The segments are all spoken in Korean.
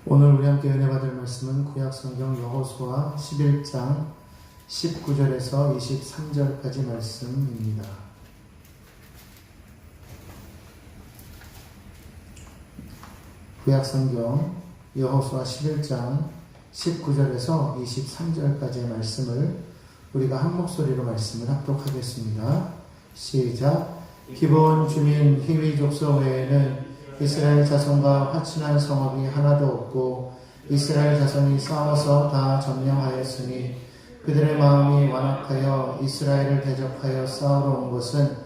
오늘 우리 함께 은혜 받을 말씀은 구약성경 여호수아 11장 19절에서 23절까지 말씀입니다. 구약성경 여호수아 11장 19절에서 23절까지의 말씀을 우리가 한 목소리로 말씀을 합독하겠습니다. 시작. 기본 주민 히위 족속 외에는 이스라엘 자손과 화친한 성읍이 하나도 없고 이스라엘 자손이 싸워서 다 점령하였으니 그들의 마음이 완악하여 이스라엘을 대적하여 싸우러 온 것은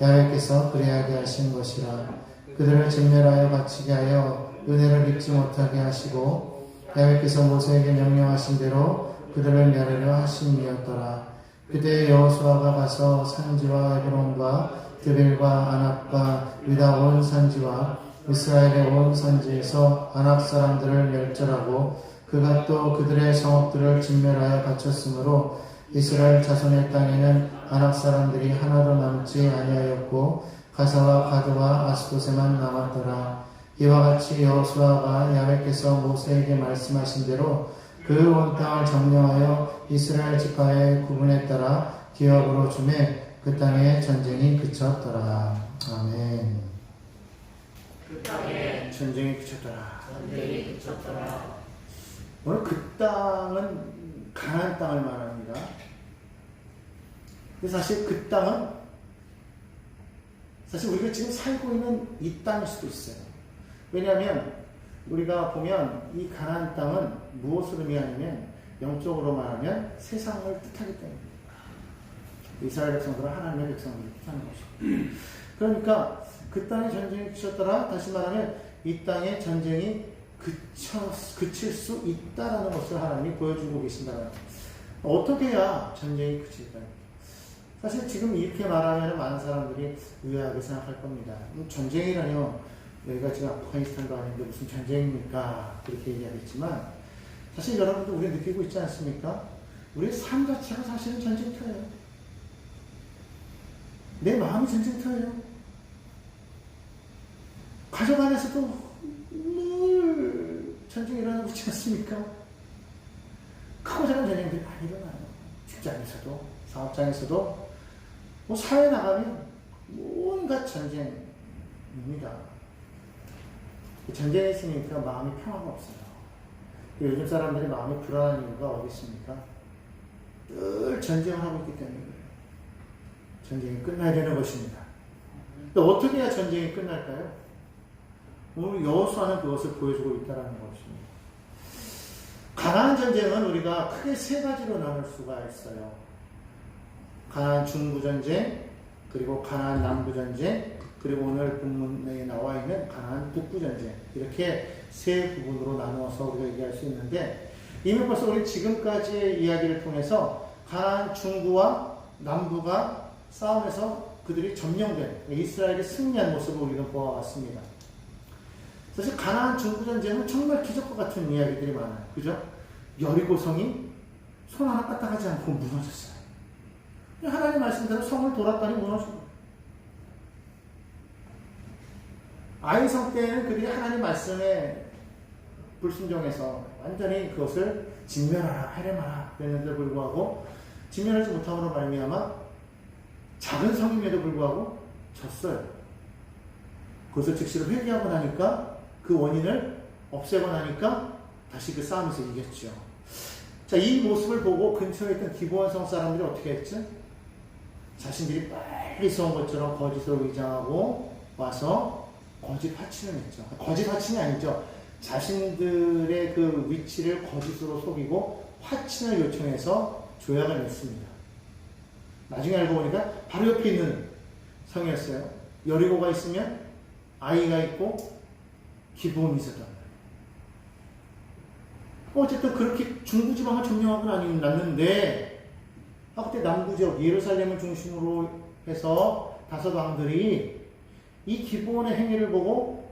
야훼께서 그리하게 하신 것이라. 그들을 진멸하여 갇히게 하여 은혜를 입지 못하게 하시고 야훼께서 모세에게 명령하신 대로 그들을 멸하려 하심이었더라. 그때 여호수아가 가서 산지와 헤브론과 드빌과 아낙과 유다 온 산지와 이스라엘의 온 산지에서 아낙 사람들을 멸절하고 그가 또 그들의 성읍들을 진멸하여 바쳤으므로 이스라엘 자손의 땅에는 아낙 사람들이 하나도 남지 아니하였고 가사와 가드와 아스돗에만 남았더라. 이와 같이 여호수아가 야훼께서 모세에게 말씀하신 대로 그 온 땅을 점령하여 이스라엘 지파의 구분에 따라 기업으로 주매 그 땅에 전쟁이 그쳤더라. 아멘. 그 땅에 전쟁이 그쳤더라. 전쟁이 그쳤더라. 오늘 그 땅은 가나안 땅을 말합니다. 근데 사실 그 땅은 사실 우리가 지금 살고 있는 이 땅일 수도 있어요. 왜냐하면 우리가 보면 이 가나안 땅은 무엇을 의미하냐면 영적으로 말하면 세상을 뜻하기 때문입니다. 이스라엘 백성들은 하나님의 백성들을 뜻하는 것이고, 그러니까 그 땅에 전쟁이 그쳤더라. 다시 말하면 이 땅에 전쟁이 그칠 수 있다라는 것을 하나님이 보여주고 계신다는 거예요. 어떻게 해야 전쟁이 그칠까요? 사실 지금 이렇게 말하면 많은 사람들이 의아하게 생각할 겁니다. 전쟁이라뇨. 여기가 지금 아프가니스탄도 아닌데 무슨 전쟁입니까? 그렇게 얘기하겠지만 사실 여러분도 우리 느끼고 있지 않습니까? 우리의 삶 자체가 사실은 전쟁터예요. 내 마음이 전쟁터예요. 가족 안에서도 늘 전쟁이 일어나고 있지 않습니까? 크고 작은 전쟁들이 많이 일어나요. 직장에서도, 사업장에서도, 뭐 사회 나가면 온갖 전쟁입니다. 전쟁에 있으니까 마음이 평화가 없어요. 요즘 사람들이 마음이 불안한 이유가 어디 있습니까? 늘 전쟁을 하고 있기 때문에 전쟁이 끝나야 되는 것입니다. 근데 어떻게 해야 전쟁이 끝날까요? 오늘 여호수아는 그것을 보여주고 있다는 것입니다. 가나안 전쟁은 우리가 크게 세 가지로 나눌 수가 있어요. 가나안 중부 전쟁, 그리고 가나안 남부 전쟁, 그리고 오늘 본문에 나와 있는 가나안 북부 전쟁, 이렇게 세 부분으로 나누어서 우리가 얘기할 수 있는데, 이미 벌써 우리 지금까지의 이야기를 통해서 가나안 중부와 남부가 싸움에서 그들이 점령된 이스라엘이 승리한 모습을 우리는 보아왔습니다. 사실 가나안 중부 전쟁은 정말 기적과 같은 이야기들이 많아요. 그죠? 여리고성이 손 하나 까딱하지 않고 무너졌어요. 하나님 말씀대로 성을 돌았더니 무너졌어요. 아이성 때에는 그들이 하나님 말씀에 불순종해서 완전히 그것을 진멸하라, 해렴하라 그랬는데 불구하고 진멸하지 못함으로 말미암아 작은 성임에도 불구하고 졌어요. 그것을 즉시로 회개하고 나니까 그 원인을 없애고 나니까 다시 그 싸움에서 이겼죠. 자, 이 모습을 보고 근처에 있던 기브온성 사람들이 어떻게 했죠? 자신들이 빨리 쏜 것처럼 거짓으로 위장하고 와서 거짓 화친을 했죠. 거짓 화친이 아니죠. 자신들의 그 위치를 거짓으로 속이고 화친을 요청해서 조약을 맺습니다. 나중에 알고 보니까 바로 옆에 있는 성이었어요. 여리고가 있으면 아이가 있고 기브온이 있었단 말이에요. 어쨌든 그렇게 중부지방을 점령하고 났는데 그때 남부지역 예루살렘을 중심으로 해서 다섯 왕들이 이 기브온의 행위를 보고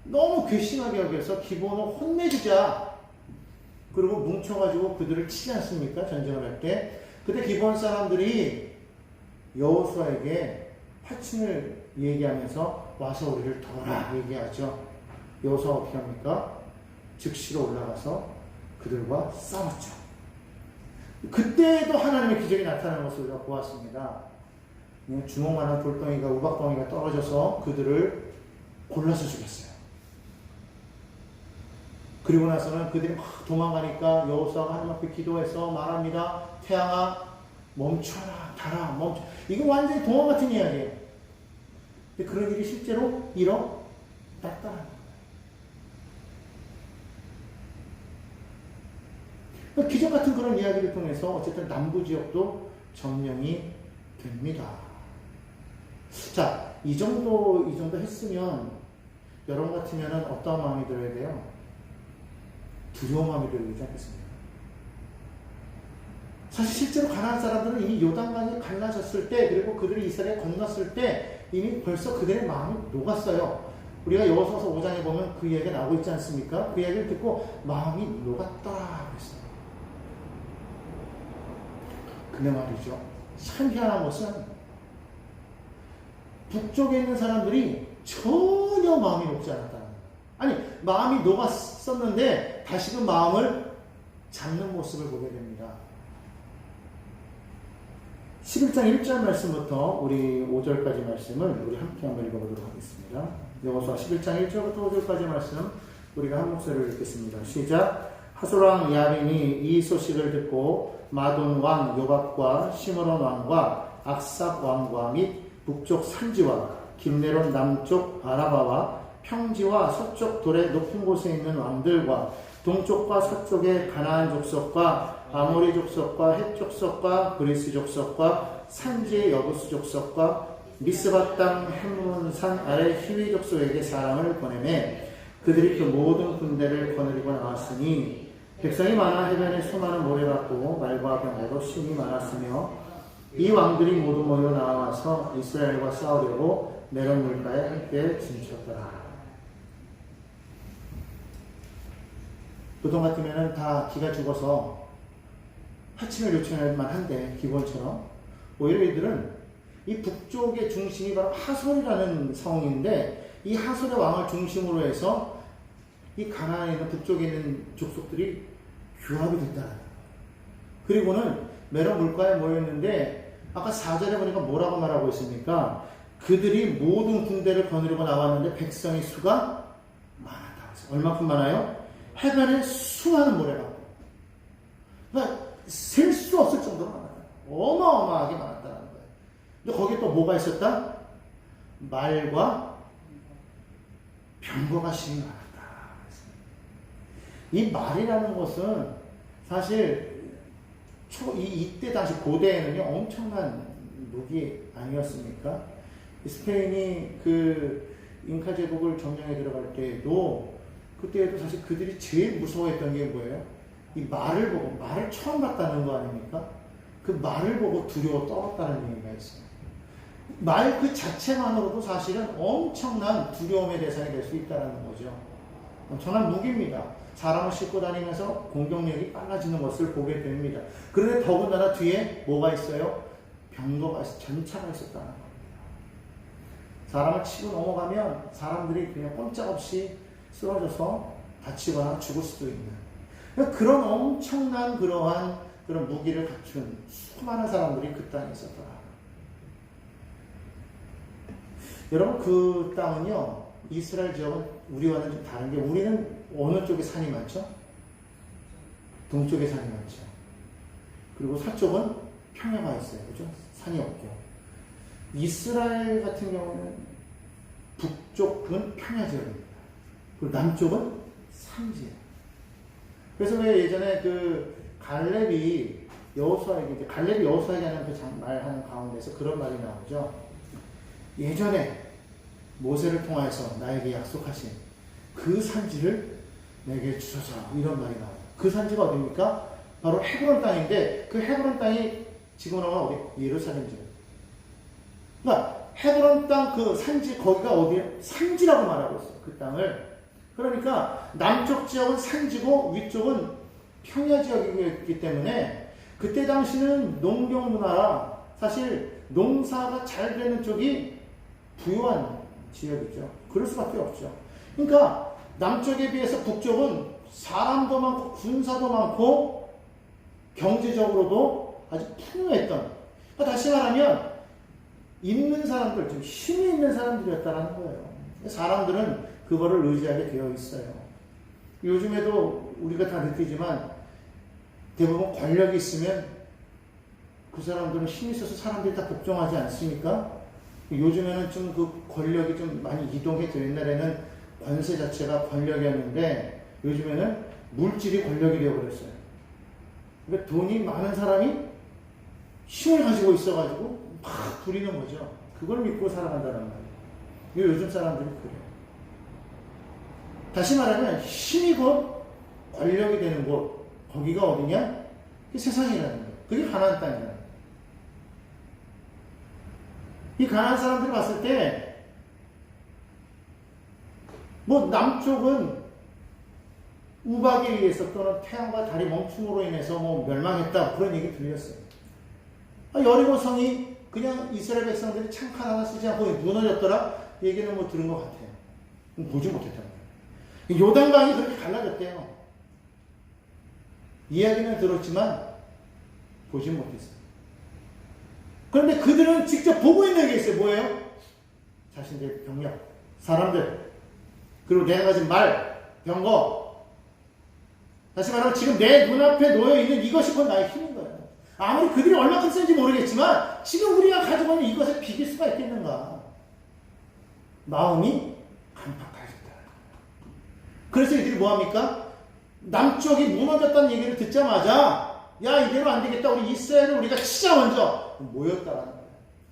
너무 괘씸하게 여겨서 기브온을 혼내주자. 그리고 뭉쳐가지고 그들을 치지 않습니까? 전쟁을 할 때. 그때 기브온 사람들이 여호수아에게 화친을 얘기하면서 와서 우리를 도와라 얘기하죠. 여호수아 어떻게 합니까? 즉시로 올라가서 그들과 싸웠죠. 그때도 하나님의 기적이 나타나는 것을 우리가 보았습니다. 주먹만한 돌덩이가 우박덩이가 떨어져서 그들을 골라서 죽였어요. 그리고 나서는 그들이 막 도망가니까 여호수아가 하나님 앞에 기도해서 말합니다. 태양아 멈춰라, 달아, 멈춰. 이거 완전히 동화 같은 이야기예요. 근데 그런 일이 실제로 일어났다는 거예요. 기적 같은 그런 이야기를 통해서 어쨌든 남부 지역도 점령이 됩니다. 자, 이 정도 했으면 여러분 같으면 어떤 마음이 들어야 돼요? 두려운 마음이 들지 않겠습니까? 사실 실제로 가나안 사람들은 이미 요단강이 갈라졌을 때, 그리고 그들이 이스라엘에 건넜을 때 이미 벌써 그들의 마음이 녹았어요. 우리가 여호수아서 5장에 보면 그 이야기가 나오고 있지 않습니까? 그 이야기를 듣고 마음이 녹았다 그랬어요. 근데 말이죠, 참 희한한 것은 북쪽에 있는 사람들이 전혀 마음이 녹지 않았다는 거예요. 아니, 마음이 녹았었는데 다시금 마음을 잡는 모습을 보게 됩니다. 11장 1절 말씀부터 우리 5절까지 말씀을 우리 함께 한번 읽어보도록 하겠습니다. 여호수아 11장 1절부터 5절까지 말씀 우리가 한 목소리를 읽겠습니다. 시작. 하솔왕 야빈이 이 소식을 듣고 마돈 왕 요밥과 시므론 왕과 악삽 왕과 및 북쪽 산지와 김네론 남쪽 아라바와 평지와 서쪽 돌의 높은 곳에 있는 왕들과 동쪽과 서쪽의 가나안 족속과 아모리 족속과 헷 족속과 그리스 족속과 산지의 여부스 족속과 미스바 땅 햄문산 아래 히위 족속에게 사람을 보내매 그들이 그 모든 군대를 거느리고 나왔으니 백성이 많아 해변에 수많은 모래같고 말과 병으로 신이 많았으며 이 왕들이 모두 모여 나와서 이스라엘과 싸우려고 메론 물가에 함께 진쳤더라. 보통 같으면 다 기가 죽어서 하침을 요청할 만한데 기본처럼 오히려 이들은 이 북쪽의 중심이 바로 하솔이라는 성인데 이 하솔의 왕을 중심으로 해서 이 가나안에 있는 북쪽에 있는 족속들이 규합이 됐다는 거예요. 그리고는 메론 물가에 모였는데 아까 4절에 보니까 뭐라고 말하고 있습니까? 그들이 모든 군대를 거느리고 나왔는데 백성의 수가 많았다고 했어요. 얼마큼 많아요? 해변에 수많은 모래가 그러니까 셀 수 없을 정도로 많아요. 어마어마하게 많았다는 거예요. 근데 거기에 또 뭐가 있었다? 말과 병거가 심히 많았다. 이 말이라는 것은 사실 이때 당시 고대에는요 엄청난 무기 아니었습니까? 스페인이 그 잉카 제국을 점령해 들어갈 때에도 그때에도 사실 그들이 제일 무서워했던 게 뭐예요? 이 말을 보고, 말을 처음 봤다는 거 아닙니까? 그 말을 보고 두려워 떨었다는 얘기가 있어요. 말 그 자체만으로도 사실은 엄청난 두려움의 대상이 될 수 있다는 거죠. 엄청난 무기입니다. 사람을 싣고 다니면서 공격력이 빨라지는 것을 보게 됩니다. 그런데 더군다나 뒤에 뭐가 있어요? 병거가, 전차가 있었다는 겁니다. 사람을 치고 넘어가면 사람들이 그냥 꼼짝없이 쓰러져서 다치거나 죽을 수도 있는 그런 엄청난 그러한 그런 무기를 갖춘 수많은 사람들이 그 땅에 있었더라. 여러분 그 땅은요 이스라엘 지역은 우리와는 좀 다른 게 우리는 어느 쪽에 산이 많죠? 동쪽에 산이 많죠. 그리고 서쪽은 평야가 있어요. 그죠? 산이 없고. 이스라엘 같은 경우는 북쪽은 평야 지역입니다. 그리고 남쪽은 산지예요. 그래서 왜 예전에 그 갈렙이 여호수아에게 하는 그 말하는 가운데서 그런 말이 나오죠. 예전에 모세를 통하여서 나에게 약속하신 그 산지를 내게 주소서 이런 말이 나와요. 그 산지가 어디입니까? 바로 헤브론 땅인데 그 헤브론 땅이 지금은 어디? 예루살렘 지역. 그러니까 헤브론 땅 그 산지 거기가 어디에? 산지라고 말하고 있어요. 그 땅을. 그러니까 남쪽 지역은 산지고 위쪽은 평야 지역이기 때문에 그때 당시는 농경 문화라 사실 농사가 잘 되는 쪽이 부유한 지역이죠. 그럴 수밖에 없죠. 그러니까 남쪽에 비해서 북쪽은 사람도 많고 군사도 많고 경제적으로도 아주 풍요했던, 그러니까 다시 말하면 있는 사람들, 좀 힘이 있는 사람들이었다는 거예요. 사람들은 그거를 의지하게 되어 있어요. 요즘에도 우리가 다 느끼지만 대부분 권력이 있으면 그 사람들은 힘이 있어서 사람들이 다 복종하지 않습니까? 요즘에는 좀 그 권력이 좀 많이 이동해서 옛날에는 권세 자체가 권력이었는데 요즘에는 물질이 권력이 되어버렸어요. 그러니까 돈이 많은 사람이 힘을 가지고 있어가지고 막 부리는 거죠. 그걸 믿고 살아간다는 말이에요. 요즘 사람들이 그래요. 다시 말하면 힘이 곧 권력이 되는 곳, 거기가 어디냐? 그게 세상이라는 거예요. 그게 가나안 땅이라는 거예요. 이 가나안 사람들이 봤을 때 뭐 남쪽은 우박에 의해서 또는 태양과 달이 멈춤으로 인해서 뭐 멸망했다 그런 얘기 들렸어요. 여리고 성이 그냥 이스라엘 백성들이 창칼 하나 쓰지 않고 무너졌더라 얘기는 뭐 들은 것 같아요. 보지 못했단 말이에요. 요단강이 그렇게 갈라졌대요. 이야기는 들었지만 보지 못했어요. 그런데 그들은 직접 보고 있는 게 있어요. 뭐예요? 자신들의 병력, 사람들, 그리고 내가 가진 말, 병거. 다시 말하면 지금 내 눈앞에 놓여있는 이것이 곧 나의 힘인 거예요. 아무리 그들이 얼마큼 센지 모르겠지만 지금 우리가 가지고 있는 이것에 비길 수가 있겠는가. 마음이 강팍해졌다. 그래서 이들이 뭐합니까? 남쪽이 무너졌다는 얘기를 듣자마자 야 이대로 안 되겠다. 우리 이스라엘을 우리가 치자 먼저. 모였다라는 거예요.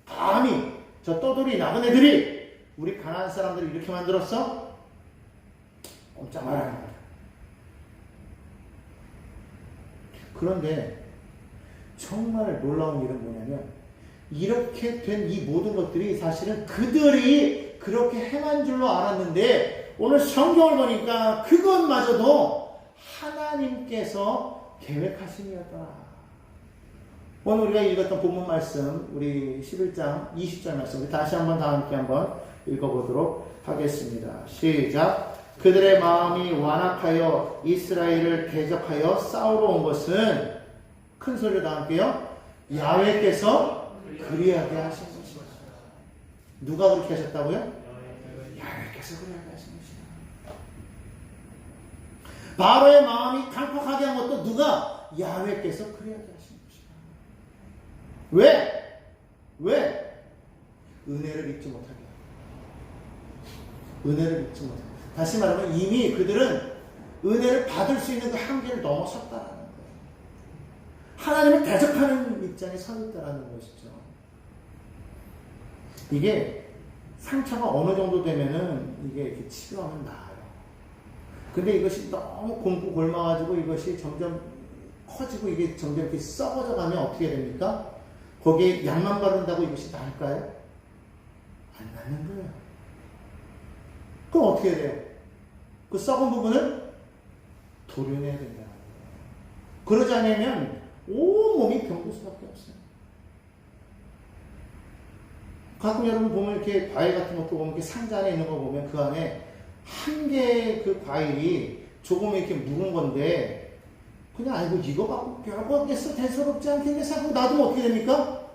감히 저 떠돌이 나그네들이 우리 가나안 사람들을 이렇게 만들었어? 꼼짝 말하는 거예요. 그런데 정말 놀라운 일은 뭐냐면 이렇게 된 이 모든 것들이 사실은 그들이 그렇게 행한 줄로 알았는데 오늘 성경을 보니까 그것마저도 하나님께서 계획하심이었더라. 오늘 우리가 읽었던 본문 말씀, 우리 11장 20절 말씀, 우리 다시 한번 다 함께 한번 읽어보도록 하겠습니다. 시작. 그들의 마음이 완악하여 이스라엘을 대적하여 싸우러 온 것은, 큰 소리로 다 함께요. 야훼께서 그리하게 하신 것이다. 누가 그렇게 하셨다고요? 야훼께서 그리하게 하신 것이다. 바로의 마음이 강팍하게 한 것도 누가? 야훼께서 그리하게 하신 것이다. 왜? 왜? 은혜를 믿지 못하게. 은혜를 믿지 못하게. 다시 말하면 이미 그들은 은혜를 받을 수 있는 그 한계를 넘어섰다라는 거예요. 하나님을 대적하는 입장에 서 있다라는 것이죠. 이게 상처가 어느 정도 되면은 이게 이렇게 치료하면 나아요. 근데 이것이 너무 곰고 골마가지고 이것이 점점 커지고 이게 점점 이렇게 썩어져 가면 어떻게 됩니까? 거기에 약만 바른다고 이것이 나을까요? 안 낫는 거예요. 그럼 어떻게 돼요? 그 썩은 부분을 도려내야 된다. 그러지 않으면 온몸이 병들 수밖에 없어요. 가끔 여러분 보면 이렇게 과일 같은 것도 보면 이렇게 상자 안에 있는 거 보면 그 안에 한 개의 그 과일이 조금 이렇게 묵은 건데 그냥 아이고 이거 갖고 별거 없겠어 대수롭지 않겠네 하고 놔두면 어떻게 됩니까?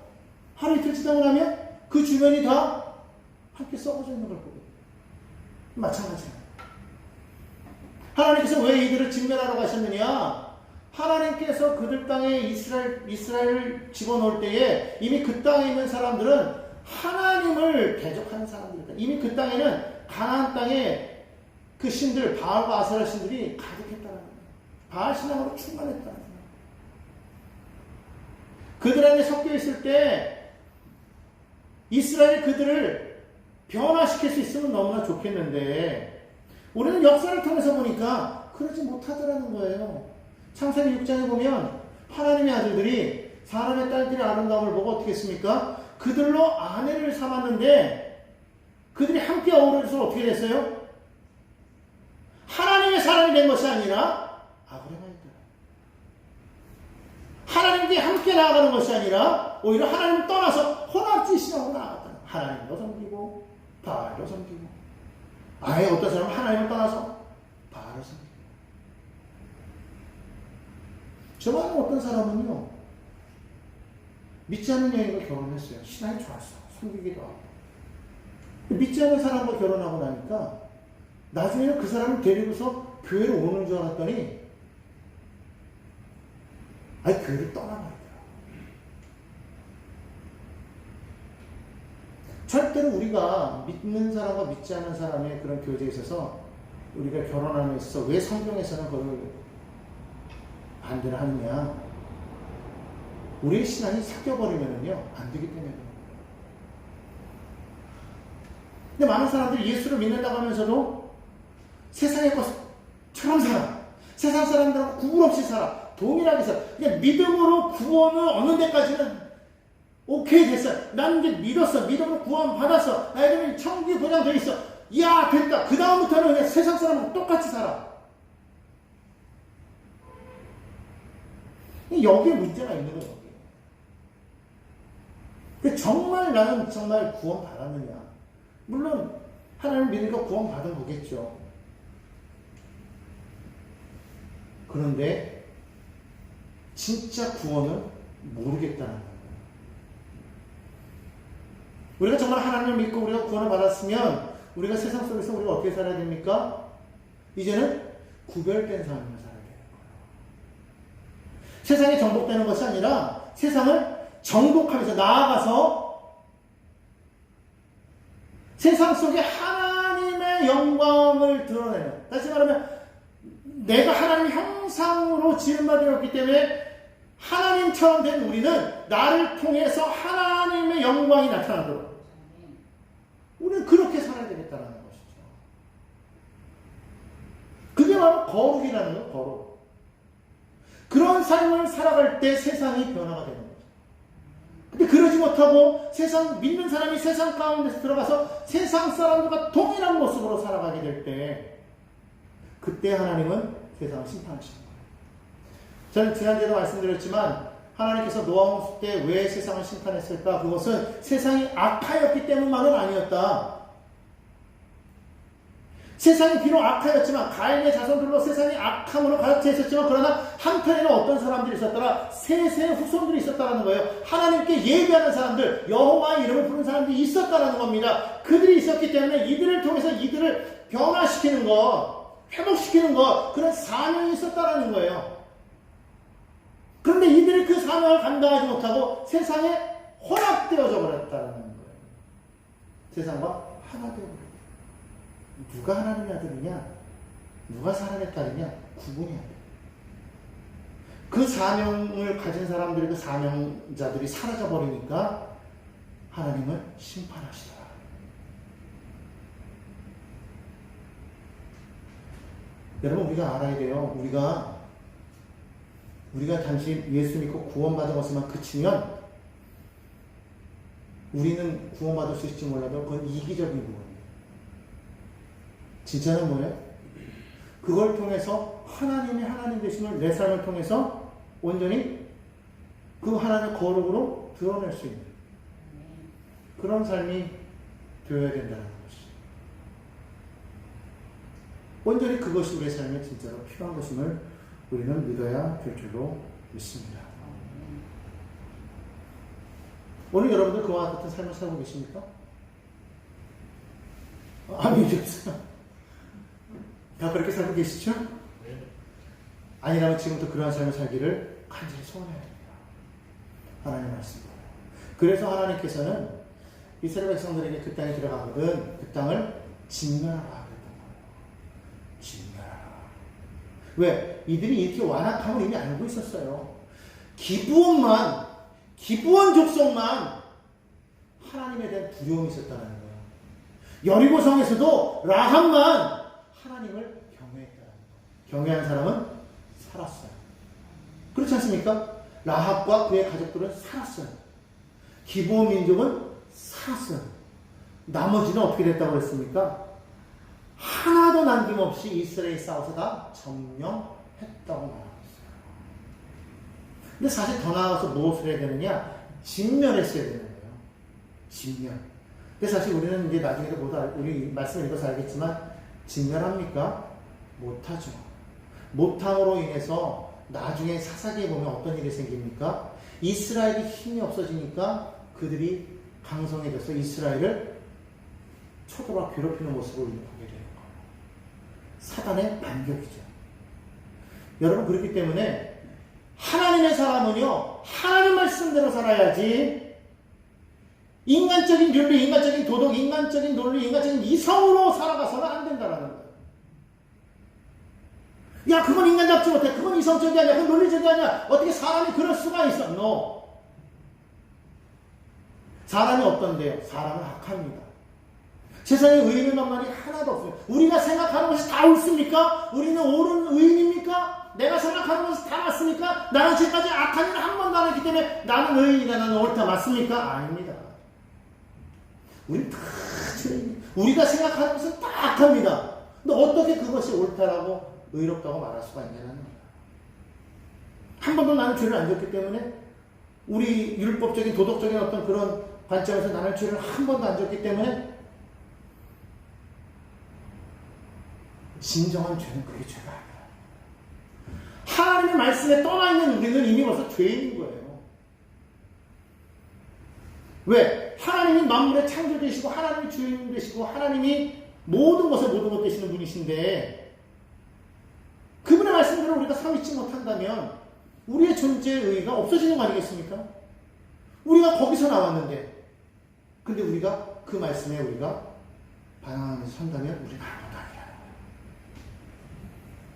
하루 이틀 지나고 나면 그 주변이 다 함께 썩어져 있는 걸 보고 마찬가지예요. 하나님께서 왜 이들을 진멸하러 가셨느냐? 하나님께서 그들 땅에 이스라엘을 집어넣을 때에 이미 그 땅에 있는 사람들은 하나님을 대적하는 사람들이다. 이미 그 땅에는 가나안 땅에 그 신들 바알과 아세라 신들이 가득했다는 거예요. 바알 신앙으로 충만했다는 거예요. 그들 안에 섞여 있을 때 이스라엘이 그들을 변화시킬 수 있으면 너무나 좋겠는데 우리는 역사를 통해서 보니까 그러지 못하더라는 거예요. 창세기 6장에 보면 하나님의 아들들이 사람의 딸들의 아름다움을 보고 어떻게 했습니까? 그들로 아내를 삼았는데 그들이 함께 어우러져서 어떻게 됐어요? 하나님의 사람이 된 것이 아니라 아브라함이 된 하나님께 함께 나아가는 것이 아니라 오히려 하나님을 떠나서 혼합지신하고 나아갔다. 하나님도 섬기고 바알도 섬기고 아예 어떤 사람은 하나님을 떠나서 바알을 섬기고. 저만한 어떤 사람은요, 믿지 않는 여인과 결혼했어요. 신앙이 좋았어. 섬기기도 하고. 믿지 않는 사람과 결혼하고 나니까 나중에는 그 사람을 데리고서 교회로 오는 줄 알았더니 아예 교회를 떠나버리더라고요. 절대로 우리가 믿는 사람과 믿지 않는 사람의 그런 교제에 있어서 우리가 결혼함에 있어서 왜 성경에서는 그걸 반대를 하느냐. 우리의 신앙이 섞여버리면요 안 되기 때문에. 근데 많은 사람들이 예수를 믿는다고 하면서도 세상의 것처럼 살아. 세상 사람들하고 구분 없이 살아. 동일하게 살아. 그냥 믿음으로 구원을 얻는 데까지는 오케이 됐어. 난 이제 믿었어. 믿음으로 구원 받았어. 나의 이름이 천국에 보장되어 있어. 이야 됐다. 그 다음부터는 그냥 세상 사람하고 똑같이 살아. 여기에 문제가 있는 거예요. 정말 나는 정말 구원 받았느냐. 물론 하나님을 믿으니까 구원 받은 거겠죠. 그런데 진짜 구원을 모르겠다는 거예요. 우리가 정말 하나님을 믿고 우리가 구원을 받았으면 우리가 세상 속에서 우리가 어떻게 살아야 됩니까? 이제는 구별된 삶을 살아야 되는 거예요. 세상에 정복되는 것이 아니라 세상을 정복하면서 나아가서 세상 속에 하나님의 영광을 드러내는, 다시 말하면 내가 하나님의 형상으로 지음받았기 때문에 하나님처럼 된 우리는 나를 통해서 하나님의 영광이 나타나도록 우리는 그렇게 살아야 되겠다는 것이죠. 그게 바로 거룩이라는 거예요. 거룩. 그런 삶을 살아갈 때 세상이 변화가 되는 거예요. 근데 그러지 못하고 세상 믿는 사람이 세상 가운데서 들어가서 세상 사람들과 동일한 모습으로 살아가게 될 때 그때 하나님은 세상을 심판하시는 거예요. 저는 지난주에도 말씀드렸지만 하나님께서 노아 홍수 때 왜 세상을 심판했을까? 그것은 세상이 악하였기 때문만은 아니었다. 세상이 비록 악하였지만 가인의 자손들로 세상이 악함으로 가득 차 있었지만 그러나 한편에는 어떤 사람들이 있었더라? 셋의 후손들이 있었다는 거예요. 하나님께 예배하는 사람들, 여호와의 이름을 부르는 사람들이 있었다는 겁니다. 그들이 있었기 때문에 이들을 통해서 이들을 변화시키는 것, 회복시키는 것, 그런 사명이 있었다는 거예요. 그런데 이들이 그 사명을 감당하지 못하고 세상에 혼합되어져 버렸다는 거예요. 세상과 하나 되어버렸다. 누가 하나님의 아들이냐? 누가 사람의 딸이냐? 구분이 안 돼. 그 사명을 가진 사람들이, 그 사명자들이 사라져버리니까 하나님은 심판하시더라. 여러분, 우리가 알아야 돼요. 우리가 단지 예수 믿고 구원받은 것에만 그치면 우리는 구원받을 수 있을지 몰라도 그건 이기적인 구원이에요. 진짜는 뭐예요? 그걸 통해서 하나님이 하나님 되심을 내 삶을 통해서 온전히 그 하나님의 거룩으로 드러낼 수 있는 그런 삶이 되어야 된다는 것이죠. 온전히 그것이 우리의 삶에 진짜로 필요한 것임을 우리는 믿어야 될 줄로 믿습니다. 오늘 여러분들 그와 같은 삶을 살고 계십니까? 아니겠어요. 다 그렇게 살고 계시죠? 아니라면 지금부터 그러한 삶을 살기를 간절히 소원해야 됩니다. 하나님의 말씀입니다. 그래서 하나님께서는 이스라엘 백성들에게 그 땅에 들어가거든 그 땅을 진멸하라 그랬던 거예요. 진멸하라. 왜? 이들이 이렇게 완악함을 이미 알고 있었어요. 기브온 족속만 하나님에 대한 두려움이 있었다는 거예요. 여리고성에서도 라합만 하나님을 경외했다는 거예요. 경외한 사람은 살았어요. 그렇지 않습니까? 라합과 그의 가족들은 살았어요. 기브온 민족은 살았어요. 나머지는 어떻게 됐다고 그랬습니까? 하나도 남김없이 이스라엘이 싸워서 다 점령했다고 말하고 있어요. 근데 사실 더 나아가서 무엇을 해야 되느냐? 진멸했어야 되는 거예요. 진멸. 근데 사실 우리는 이제 나중에도 우리 말씀을 읽어서 알겠지만 진멸합니까? 못하죠. 못함으로 인해서 나중에 사사기에 보면 어떤 일이 생깁니까? 이스라엘이 힘이 없어지니까 그들이 강성해져서 이스라엘을 쳐들어와 괴롭히는 모습을 우리는 보게 되는 거예요. 사단의 반격이죠. 여러분, 그렇기 때문에 하나님의 사람은요, 하나님 말씀대로 살아야지 인간적인 윤리, 인간적인 도덕, 인간적인 논리, 인간적인 이성으로 살아가서는 안 된다는 거예요. 야, 그건 인간답지 못해. 그건 이성적이 아니야. 그건 논리적이 아니야. 어떻게 사람이 그럴 수가 있어? No. 사람이 어떤데요? 사람은 악합니다. 세상에 의인이란 말이 하나도 없어요. 우리가 생각하는 것이 다 옳습니까? 우리는 옳은 의인입니까? 내가 생각하는 것이 다 맞습니까? 나는 지금까지 악한 일을 한 번도 안 했기 때문에 나는 의인이다, 나는 옳다, 맞습니까? 아닙니다. 우리 다 죄인이에요. 우리가 생각하는 것은 다 악합니다. 근데 어떻게 그것이 옳다라고 의롭다고 말할 수가 있냐는 거예요. 한 번도 나는 죄를 안 졌기 때문에, 우리 율법적인 도덕적인 어떤 그런 관점에서 나는 죄를 한 번도 안 졌기 때문에, 진정한 죄는 그게 죄가 아니야. 하나님의 말씀에 떠나 있는 우리는 이미 벌써 죄인인 거예요. 왜? 하나님이 만물의 창조되시고 하나님이 주인 되시고 하나님이 모든 것을 모든 것 되시는 분이신데, 그분의 말씀대로 우리가 삼위치 못한다면 우리의 존재의 의의가 없어지는 거 아니겠습니까? 우리가 거기서 나왔는데, 근데 우리가 그 말씀에 우리가 반항하면서 산다면 우리는 아무것도 아니야.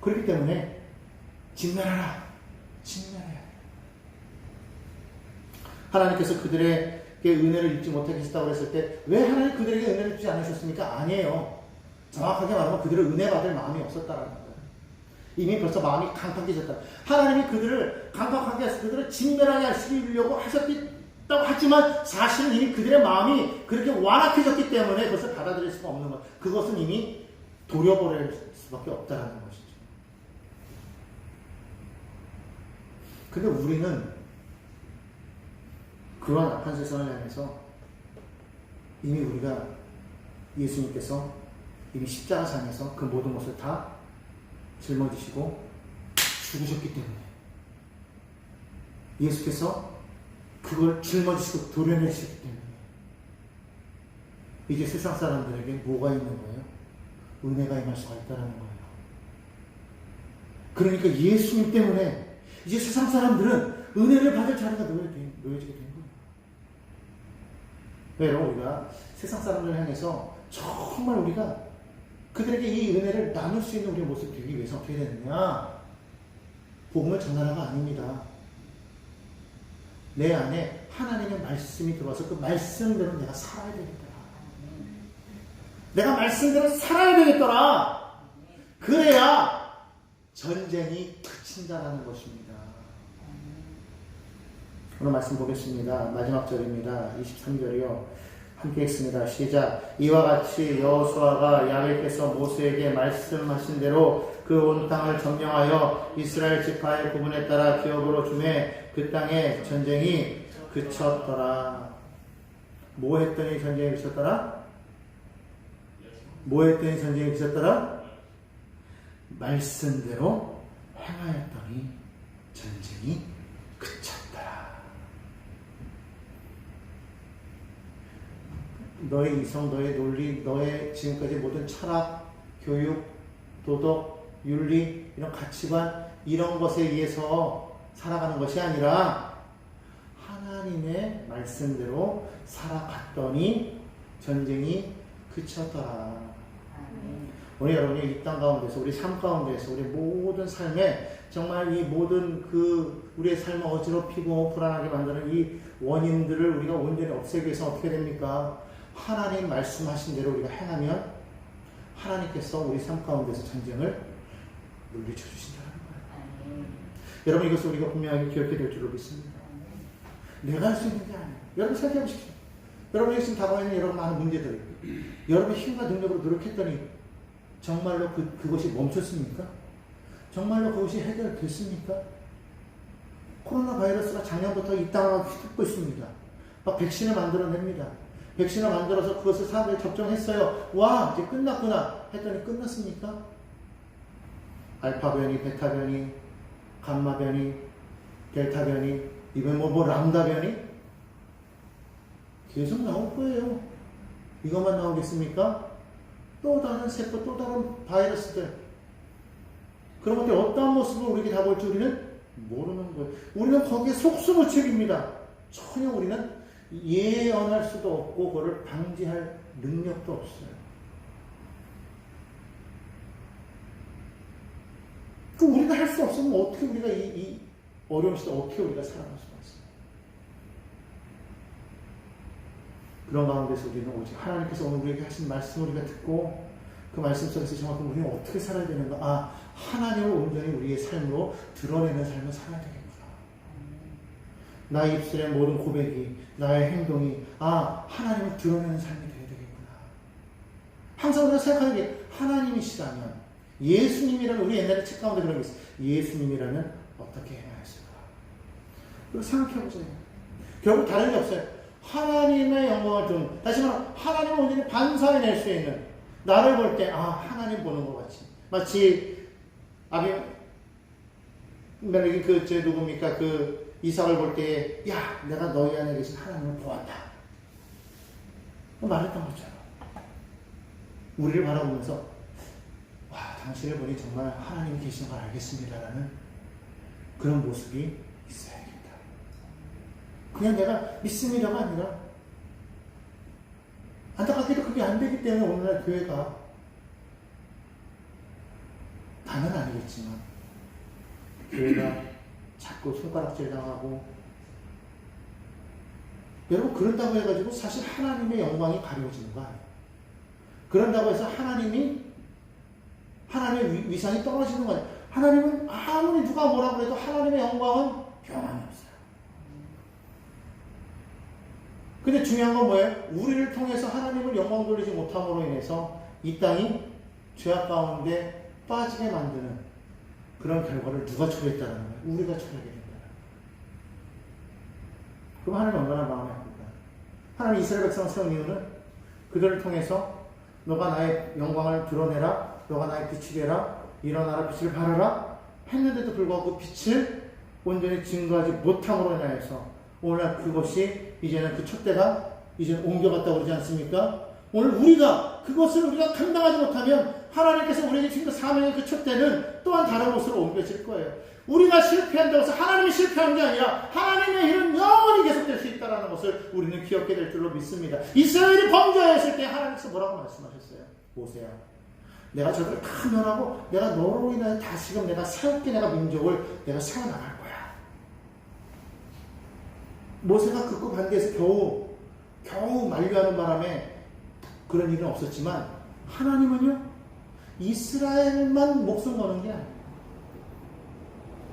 그렇기 때문에 진멸하라. 진멸해야 돼. 하나님께서 그들에게 은혜를 입지 못하게 하셨다고 했을 때, 왜 하나님 그들에게 은혜를 주지 않으셨습니까? 아니에요. 정확하게 말하면 그들을 은혜 받을 마음이 없었다라는 거예요. 이미 벌써 마음이 강팍해졌다. 하나님이 그들을 강팍하게 해서 그들을 진멸하게 하시려고 하셨다고 하지만, 사실은 이미 그들의 마음이 그렇게 완악해졌기 때문에 그것을 받아들일 수가 없는 것. 그것은 이미 도려버릴 수밖에 없다는 것이죠. 근데 우리는 그러한 악한 세상을 향해서 이미 우리가, 예수님께서 이미 십자가상에서 그 모든 것을 다 짊어지시고 죽으셨기 때문에, 예수께서 그걸 짊어지시고 도려내셨기 때문에 이제 세상 사람들에게 뭐가 있는 거예요? 은혜가 임할 수가 있다는 거예요. 그러니까 예수님 때문에 이제 세상 사람들은 은혜를 받을 자리가 놓여지게 된 거예요. 왜 여러분, 우리가 세상 사람들을 향해서 정말 우리가 그들에게 이 은혜를 나눌 수 있는 우리의 모습이 되기 위해서 어떻게 되느냐? 복음을 전하라가 아닙니다. 내 안에 하나님의 말씀이 들어와서 그 말씀대로 내가 살아야 되겠더라. 내가 말씀대로 살아야 되겠더라. 그래야 전쟁이 그친다라는 것입니다. 오늘 말씀 보겠습니다. 마지막 절입니다. 23절이요. 함께 읽습니다. 시작. 이와 같이 여호수아가 야훼께서 모세에게 말씀하신 대로 그 온 땅을 점령하여 이스라엘 지파의 구분에 따라 기업으로 주매 그 땅에 전쟁이 그쳤더라. 뭐 했더니 전쟁이 그쳤더라? 뭐 했더니 전쟁이 그쳤더라? 말씀대로 행하였더니 전쟁이 그쳤더라. 너의 이성, 너의 논리, 너의 지금까지 모든 철학, 교육, 도덕, 윤리, 이런 가치관, 이런 것에 의해서 살아가는 것이 아니라 하나님의 말씀대로 살아갔더니 전쟁이 그쳤더라. 우리 여러분이 이 땅 가운데서, 우리 삶 가운데서, 우리 모든 삶에 정말 이 모든 우리의 삶을 어지럽히고 불안하게 만드는 이 원인들을 우리가 온전히 없애기 위해서 어떻게 됩니까? 하나님 말씀하신 대로 우리가 행하면 하나님께서 우리 삶 가운데서 전쟁을 물리쳐 주신다는 거예요. 여러분, 이것을 우리가 분명하게 기억해야 될 줄로 믿습니다. 내가 할 수 있는 게 아니에요. 여러분 생각해 보십시오. 여러분이 지금 다가와 있는 여러분 많은 문제들, 여러분의 힘과 능력으로 노력했더니 정말로 그것이 멈췄습니까? 정말로 그것이 해결됐습니까? 코로나 바이러스가 작년부터 이 땅을 휘두르고 있습니다. 막 백신을 만들어냅니다. 백신을 만들어서 그것을 사람들이 접종했어요. 와, 이제 끝났구나 했더니 끝났습니까? 알파 변이, 베타 변이, 감마 변이, 델타 변이, 이번 뭐 람다 변이 계속 나올 거예요. 이것만 나오겠습니까? 또 다른 세포, 또 다른 바이러스들. 그런 것들 어떠한 모습을 우리에게 다 볼지 우리는 모르는 거예요. 우리는 거기에 속수무책입니다. 전혀 우리는 예언할 수도 없고 그걸 방지할 능력도 없어요. 그 우리가 할 수 없으면 어떻게 우리가 이 어려운 시대 어떻게 우리가 살아갈 수가 있어요? 그런 가운데서 우리는 오직 하나님께서 오늘 우리에게 하신 말씀을 우리가 듣고 그 말씀 속에서 정확히 우리는 어떻게 살아야 되는가? 아, 하나님을 온전히 우리의 삶으로 드러내는 삶을 살아야 되겠구나. 나의 입술의 모든 고백이, 나의 행동이 하나님을 드러내는 삶이 되어야 되겠구나. 항상 우리가 생각하는 게 하나님이시라면, 예수님이라면, 우리 옛날에 책 가운데 그런 게 있어요. 예수님이라면 어떻게 행하였을까? 그리고 생각해보세요. 결국 다른 게 없어요. 하나님의 영광을 둔, 다시 말하면 하나님을 온전히 반사해낼 수 있는, 나를 볼 때 하나님 보는 것 같이, 마치 아비멜렉이 누굽니까? 이삭을 볼 때, 야, 내가 너희 안에 계신 하나님을 보았다. 말했던 것처럼 우리를 바라보면서, 와, 당신을 보니 정말 하나님이 계신 걸 알겠습니다라는 그런 모습이 있어야겠다. 그냥 내가 믿습니다가 아니라, 안타깝게도 그게 안 되기 때문에 오늘날 교회가, 다는 아니겠지만 교회가 자꾸 손가락질 당하고, 여러분 그런다고 해가지고 사실 하나님의 영광이 가려지는 거 아니에요. 그런다고 해서 하나님의 위상이 떨어지는 거 아니에요. 하나님은 아무리 누가 뭐라고 해도 하나님의 영광은 변함이 없어요. 근데 중요한 건 뭐예요? 우리를 통해서 하나님을 영광 돌리지 못함으로 인해서 이 땅이 죄악 가운데 빠지게 만드는 그런 결과를 누가 초래했다는 거예요? 우리가 초래하게 된다. 그럼 하나님 얼마나 마음이 아플까? 하나님 이스라엘 백성을 세운 이유는 그들을 통해서 너가 나의 영광을 드러내라, 너가 나의 빛이 되라, 일어나라, 빛을 발하라 했는데도 불구하고 그 빛을 온전히 증거하지 못함으로 인하여서 오늘 그것이 이제는 그 촛대가 이제는 옮겨갔다고 그러지 않습니까? 오늘 그것을 우리가 감당하지 못하면 하나님께서 우리에게 주신 그 사명의 그 촛대는 또한 다른 곳으로 옮겨질 거예요. 우리가 실패한다고 해서 하나님이 실패한 게 아니라 하나님의 일은 영원히 계속될 수 있다는 것을 우리는 기억해야 될 줄로 믿습니다. 이스라엘이 범죄하였을 때 하나님께서 뭐라고 말씀하셨어요? 모세야, 내가 저들을 다 멸하고 내가 너로 인하여 다시금 내가 새롭게 내가 민족을 내가 세워나갈 거야. 모세가 극구 반대해서 겨우 만류하는 바람에 그런 일은 없었지만 하나님은요, 이스라엘만 목숨 거는 게 아니에요.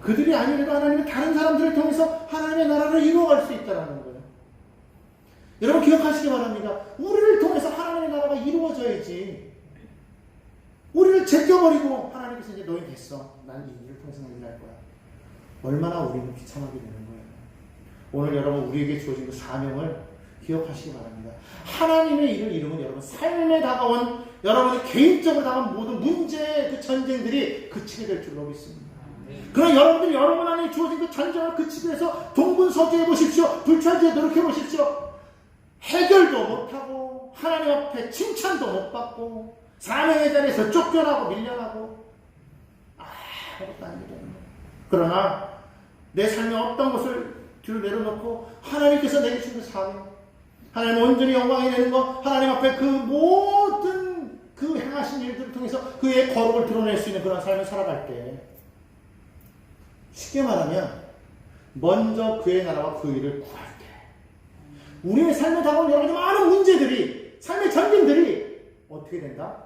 그들이 아니라도 하나님은 다른 사람들을 통해서 하나님의 나라를 이루어갈 수 있다는 거예요. 여러분 기억하시기 바랍니다. 우리를 통해서 하나님의 나라가 이루어져야지. 우리를 제껴버리고 하나님께서 이제 너희 됐어, 난 이 일을 통해서 일할 거야, 얼마나 우리는 비참하게 되는 거예요. 오늘 여러분 우리에게 주어진 그 사명을 기억하시기 바랍니다. 하나님의 일을 이루면 여러분 삶에 다가온, 여러분의 개인적으로 다가온 모든 문제의 그 전쟁들이 그치게 될 줄로 믿습니다. 그럼 여러분들이 여러분 안에 주어진 그 전쟁을 그치기 위해서 동분서주해 보십시오. 불철주에 노력해 보십시오. 해결도 못하고 하나님 앞에 칭찬도 못 받고 사명의 자리에서 쫓겨나고 밀려나고 아무것도 안 되는 거예요. 그러나 내 삶의 어떤 것을 뒤로 내려놓고 하나님께서 내게 주신 그 사명, 하나님 온전히 영광이 되는 것, 하나님 앞에 그 모든 그 행하신 일들을 통해서 그의 거룩을 드러낼 수 있는 그런 삶을 살아갈 때, 쉽게 말하면 먼저 그의 나라와 그 일을 구할 때 우리의 삶에 다가온 여러 가지 많은 문제들이, 삶의 전쟁들이 어떻게 된다?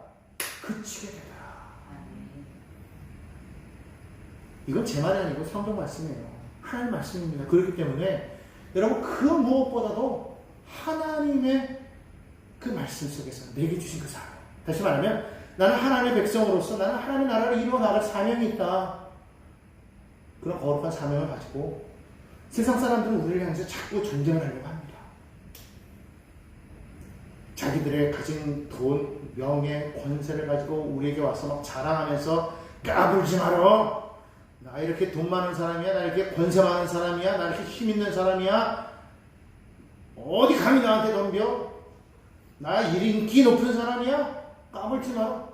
그치게 되더라. 이건 제 말이 아니고 성경 말씀이에요. 하나님 말씀입니다. 그렇기 때문에 여러분 그 무엇보다도 하나님의 그 말씀 속에서 내게 주신 그 사명, 다시 말하면 나는 하나님의 백성으로서 나는 하나님의 나라를 이루어 나갈 사명이 있다. 그런 거룩한 사명을 가지고 세상 사람들은 우리를 향해서 자꾸 전쟁을 하려고 합니다. 자기들의 가진 돈, 명예, 권세를 가지고 우리에게 와서 막 자랑하면서 까불지 마라. 나 이렇게 돈 많은 사람이야. 나 이렇게 권세 많은 사람이야. 나 이렇게 힘 있는 사람이야. 어디 감히 나한테 덤벼? 나 인기 높은 사람이야? 까불지 마라.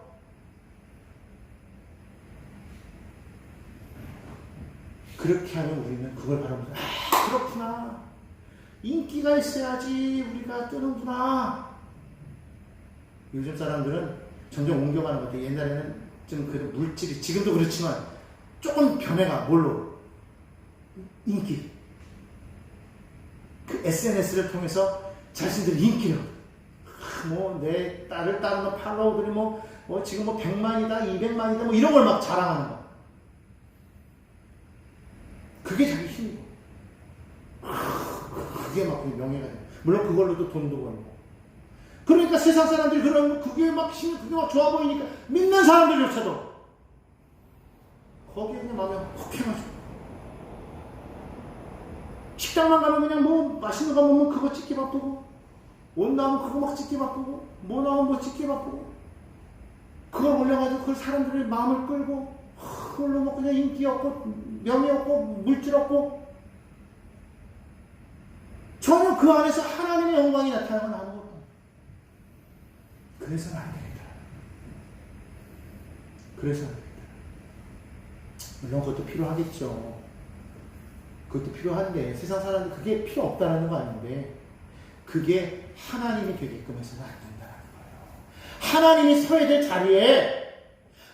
그렇게 하면 우리는 그걸 바라보면서 그렇구나. 인기가 있어야지 우리가 뜨는구나. 요즘 사람들은 점점 옮겨가는 것 같아요. 옛날에는 좀 그 물질이, 지금도 그렇지만 조금 변해가. 뭘로? 인기. 그 SNS를 통해서 자신들의 인기를, 내 딸을 따르는 팔로워들이 지금 100만이다, 200만이다, 이런 걸 막 자랑하는 거. 그게 자기 힘이고. 그게 막 명예가 돼. 물론 그걸로도 돈도 벌고. 그러니까 세상 사람들이 그게 막 힘이, 그게 막 좋아 보이니까 믿는 사람들조차도 거기에 그냥 마음에 혹 해가지고. 식당만 가면 그냥 맛있는 거 먹으면 그거 찍기 바쁘고, 옷 나오면 그거 막 찍기 바쁘고, 뭐 나오면 찍기 바쁘고, 그걸 올려가지고 그걸 사람들의 마음을 끌고, 그걸로 그냥 인기 없고, 명예 없고, 물질 없고, 전혀 그 안에서 하나님의 영광이 나타나고 나는 것도. 그래서는 안 되겠다. 그래서는 안 되겠다. 물론 그것도 필요하겠죠. 그것도 필요한데, 세상 사람들 그게 필요 없다는 거 아닌데, 그게 하나님이 되게끔 해서는 안 된다는 거예요. 하나님이 서야 될 자리에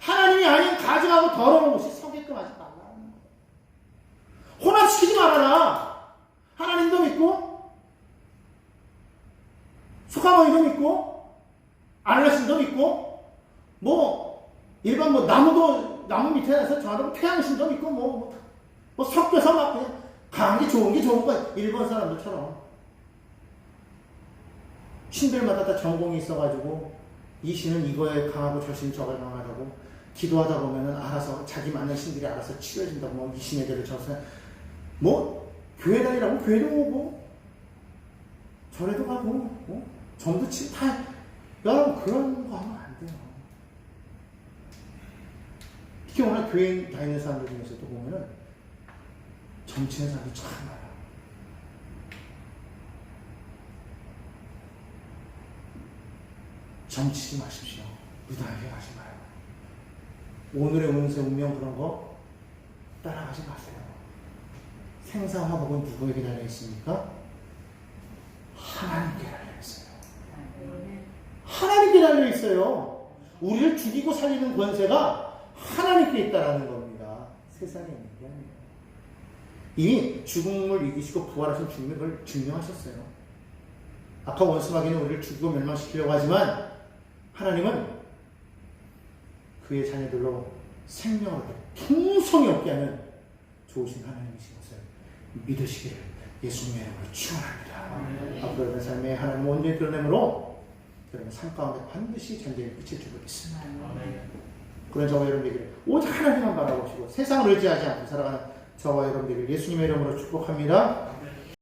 하나님이 아닌 가증하고 더러운 곳이 서게끔 하지 말라는 거예요. 혼합시키지 말아라. 하나님도 믿고, 소가모니도 믿고, 알라신도 믿고, 일반 나무 밑에서 저하고 태양신도 믿고, 섞여서 막 그냥 강한 게 좋은 거, 일본 사람들처럼. 신들마다 다 전공이 있어가지고, 이 신은 이거에 강하고 저 신은 저거에 강하다고, 기도하다 보면은 알아서, 자기 맞는 신들이 알아서 치료해준다고, 이 신의 대로 저서, 교회 다니라고 교회도 오고, 절에도 가고, 점도 치고, 여러분, 그런 거 하면 안 돼요. 특히 오늘 교회 다니는 사람들 중에서도 보면은, 점치는 사람이 참 많아요. 점치지 마십시오. 무단하게 가지 마요. 오늘의 운세, 운명 그런 거 따라가지 마세요. 생사화복은 누구에게 달려있습니까? 하나님께 달려있어요. 하나님께 달려있어요. 우리를 죽이고 살리는 권세가 하나님께 있다라는 겁니다. 세상에 있는 게 아니에요. 이미 죽음을 이기시고 부활하신 주님이 그걸 증명하셨어요. 아까 원수마귀는 우리를 죽이고 멸망시키려고 하지만 하나님은 그의 자녀들로 생명을 풍성히 얻게 하는 좋으신 하나님이신 것을 믿으시기를 예수님의 이름으로 축원합니다. 앞으로 여러분의 삶에 하나님 온전히 드러내므로 여러분 삶 가운데 반드시 잔재의 빛을 주고 있습니다. 그런 저와 여러분들에게 오직 하나님만 바라보시고 세상을 의지하지 않고 살아가는 저와 여러분들에게 예수님의 이름으로 축복합니다.